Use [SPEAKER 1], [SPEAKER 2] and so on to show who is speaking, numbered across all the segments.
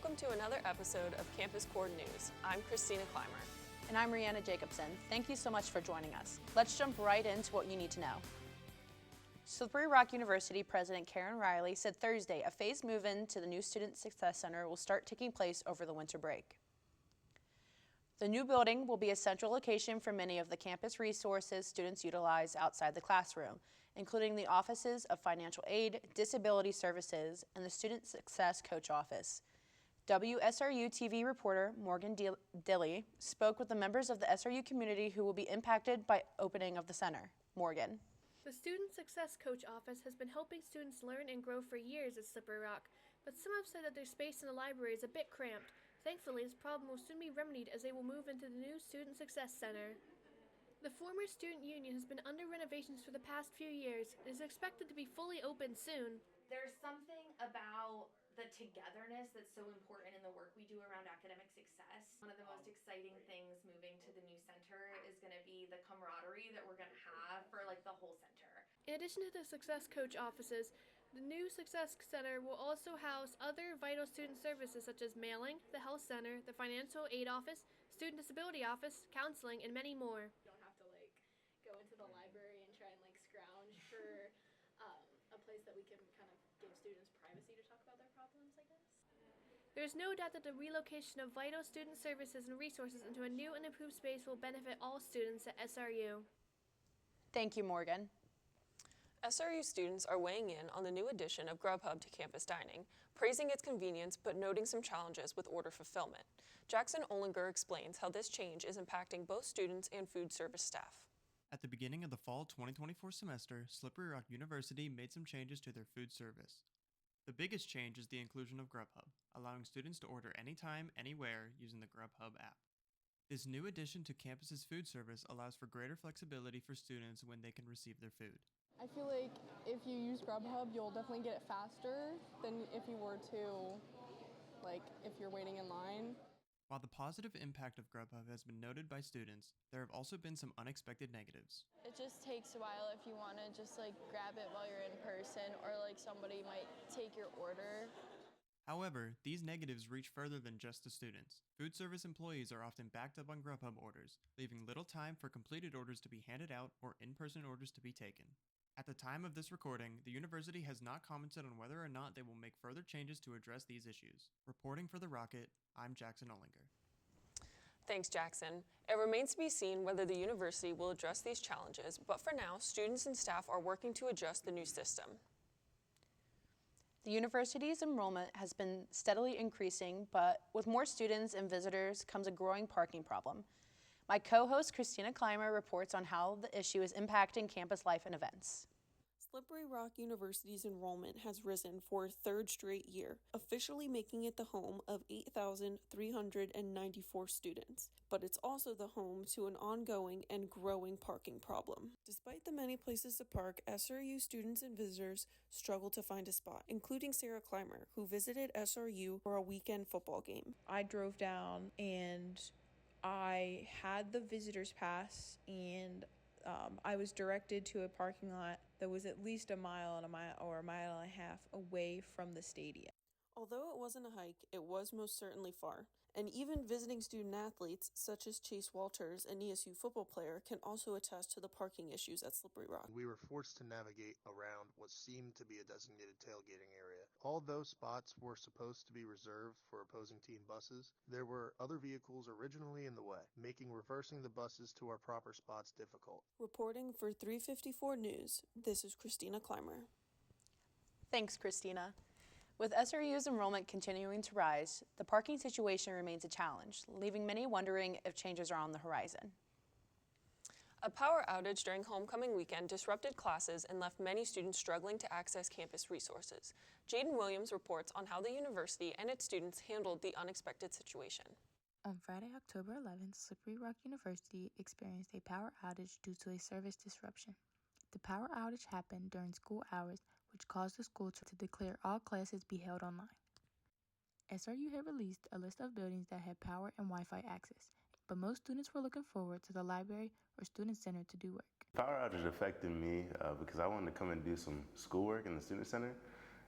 [SPEAKER 1] Welcome to another episode of Campus Core News. I'm Christina Clymer.
[SPEAKER 2] And I'm Rihanna Jacobson. Thank you so much for joining us. Let's jump right into what you need to know. Slippery Rock University President Karen Riley said Thursday a phased move-in to the new Student Success Center will start taking place over the winter break. The new building will be a central location for many of the campus resources students utilize outside the classroom, including the offices of Financial Aid, Disability Services, and the Student Success Coach Office. WSRU-TV reporter Morgan Dilly spoke with the members of the SRU community who will be impacted by opening of the center. Morgan.
[SPEAKER 3] The Student Success Coach Office has been helping students learn and grow for years at Slippery Rock, but some have said that their space in the library is a bit cramped. Thankfully, this problem will soon be remedied as they will move into the new Student Success Center. The former student union has been under renovations for the past few years and is expected to be fully open soon.
[SPEAKER 4] There's something about the togetherness that's so important in the work we do around academic success. One of the most exciting things moving to the new center is going to be the camaraderie that we're going to have for the whole center.
[SPEAKER 3] In addition to the Success Coach offices, the new Success Center will also house other vital student services such as mailing, the health center, the financial aid office, student disability office, counseling, and many more.
[SPEAKER 5] You don't have to go into the library and try and scrounge for a place that we can kind of give students privacy to talk about their problems, I guess.
[SPEAKER 3] There is no doubt that the relocation of vital student services and resources into a new and improved space will benefit all students at SRU.
[SPEAKER 2] Thank you, Morgan.
[SPEAKER 1] SRU students are weighing in on the new addition of Grubhub to campus dining, praising its convenience but noting some challenges with order fulfillment. Jackson Olinger explains how this change is impacting both students and food service staff.
[SPEAKER 6] At the beginning of the fall 2024 semester, Slippery Rock University made some changes to their food service. The biggest change is the inclusion of Grubhub, allowing students to order anytime, anywhere using the Grubhub app. This new addition to campus's food service allows for greater flexibility for students when they can receive their food.
[SPEAKER 7] I feel like if you use Grubhub, you'll definitely get it faster than if you were to, if you're waiting in line.
[SPEAKER 6] While the positive impact of Grubhub has been noted by students, there have also been some unexpected negatives.
[SPEAKER 8] It just takes a while if you want to just grab it while you're in person, or somebody might take your order.
[SPEAKER 6] However, these negatives reach further than just the students. Food service employees are often backed up on Grubhub orders, leaving little time for completed orders to be handed out or in-person orders to be taken. At the time of this recording, the university has not commented on whether or not they will make further changes to address these issues. Reporting for The Rocket, I'm Jackson Olinger.
[SPEAKER 1] Thanks, Jackson. It remains to be seen whether the university will address these challenges, but for now, students and staff are working to adjust the new system.
[SPEAKER 2] The university's enrollment has been steadily increasing, but with more students and visitors comes a growing parking problem. My co-host Christina Clymer reports on how the issue is impacting campus life and events.
[SPEAKER 9] Slippery Rock University's enrollment has risen for a third straight year, officially making it the home of 8,394 students. But it's also the home to an ongoing and growing parking problem. Despite the many places to park, SRU students and visitors struggle to find a spot, including Sarah Clymer, who visited SRU for a weekend football game.
[SPEAKER 10] I drove down and I had the visitor's pass, and I was directed to a parking lot that was at least a mile and a half away from the stadium.
[SPEAKER 9] Although it wasn't a hike, it was most certainly far. And even visiting student athletes, such as Chase Walters, an ESU football player, can also attest to the parking issues at Slippery Rock.
[SPEAKER 11] We were forced to navigate around what seemed to be a designated tailgating area. Although spots were supposed to be reserved for opposing team buses, there were other vehicles originally in the way, making reversing the buses to our proper spots difficult.
[SPEAKER 9] Reporting for 354 News, this is Christina Clymer.
[SPEAKER 2] Thanks, Christina. With SRU's enrollment continuing to rise, the parking situation remains a challenge, leaving many wondering if changes are on the horizon.
[SPEAKER 1] A power outage during homecoming weekend disrupted classes and left many students struggling to access campus resources. Jaden Williams reports on how the university and its students handled the unexpected situation.
[SPEAKER 12] On Friday, October 11th, Slippery Rock University experienced a power outage due to a service disruption. The power outage happened during school hours, which caused the school to declare all classes be held online. SRU had released a list of buildings that had power and Wi-Fi access, but most students were looking forward to the library or student center to do work.
[SPEAKER 13] Power outage affected me because I wanted to come and do some schoolwork in the student center,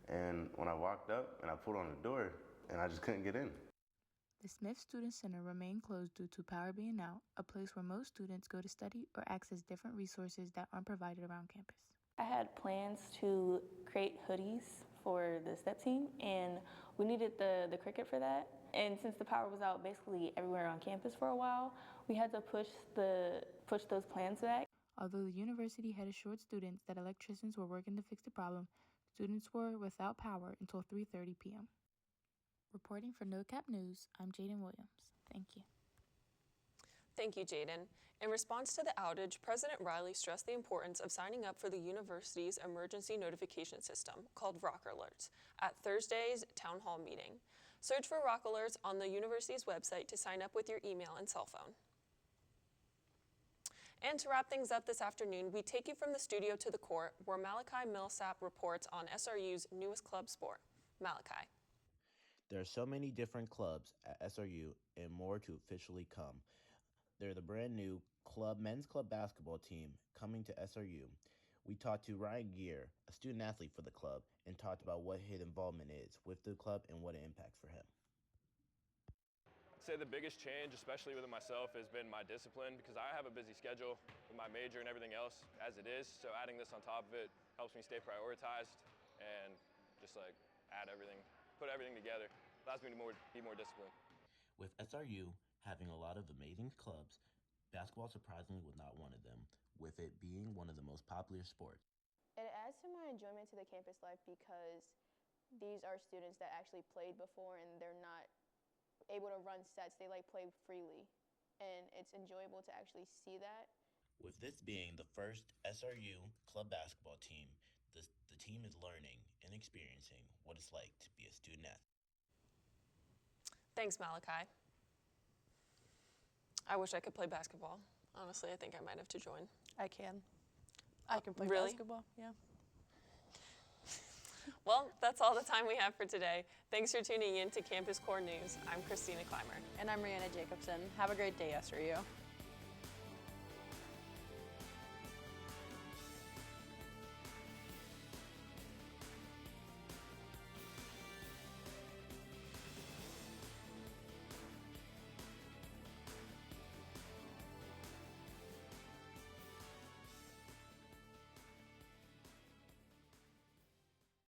[SPEAKER 13] and when I walked up and I pulled on the door, and I just couldn't get in.
[SPEAKER 12] The Smith Student Center remained closed due to power being out, a place where most students go to study or access different resources that aren't provided around campus.
[SPEAKER 14] I had plans to create hoodies for the step team, and we needed the cricket for that. And since the power was out basically everywhere on campus for a while, we had to push those plans back.
[SPEAKER 12] Although the university had assured students that electricians were working to fix the problem, students were without power until 3:30 p.m. Reporting for NoCap News, I'm Jaden Williams. Thank you.
[SPEAKER 1] Thank you, Jaden. In response to the outage, President Riley stressed the importance of signing up for the university's emergency notification system, called Rock Alerts, at Thursday's town hall meeting. Search for Rock Alerts on the university's website to sign up with your email and cell phone. And to wrap things up this afternoon, we take you from the studio to the court, where Malachi Millsap reports on SRU's newest club sport. Malachi.
[SPEAKER 15] There are so many different clubs at SRU and more to officially come. They're the brand new men's club basketball team coming to SRU. We talked to Ryan Gear, a student athlete for the club, and talked about what his involvement is with the club and what it impacts for him.
[SPEAKER 16] I'd say the biggest change, especially within myself, has been my discipline, because I have a busy schedule with my major and everything else as it is. So adding this on top of it helps me stay prioritized and just like put everything together. Allows me to be more disciplined.
[SPEAKER 15] With SRU having a lot of amazing clubs, basketball surprisingly was not one of them, with it being one of the most popular sports.
[SPEAKER 8] It adds to my enjoyment to the campus life because these are students that actually played before and they're not able to run sets. They like play freely, and it's enjoyable to actually see that.
[SPEAKER 15] With this being the first SRU club basketball team, the team is learning and experiencing what it's like to be a student athlete.
[SPEAKER 1] Thanks, Malachi. I wish I could play basketball. Honestly, I think I might have to join.
[SPEAKER 2] I can play
[SPEAKER 1] really?
[SPEAKER 2] basketball, yeah.
[SPEAKER 1] Well, that's all the time we have for today. Thanks for tuning in to Campus Core News. I'm Christina Clymer.
[SPEAKER 2] And I'm Rihanna Jacobson. Have a great day, SRU.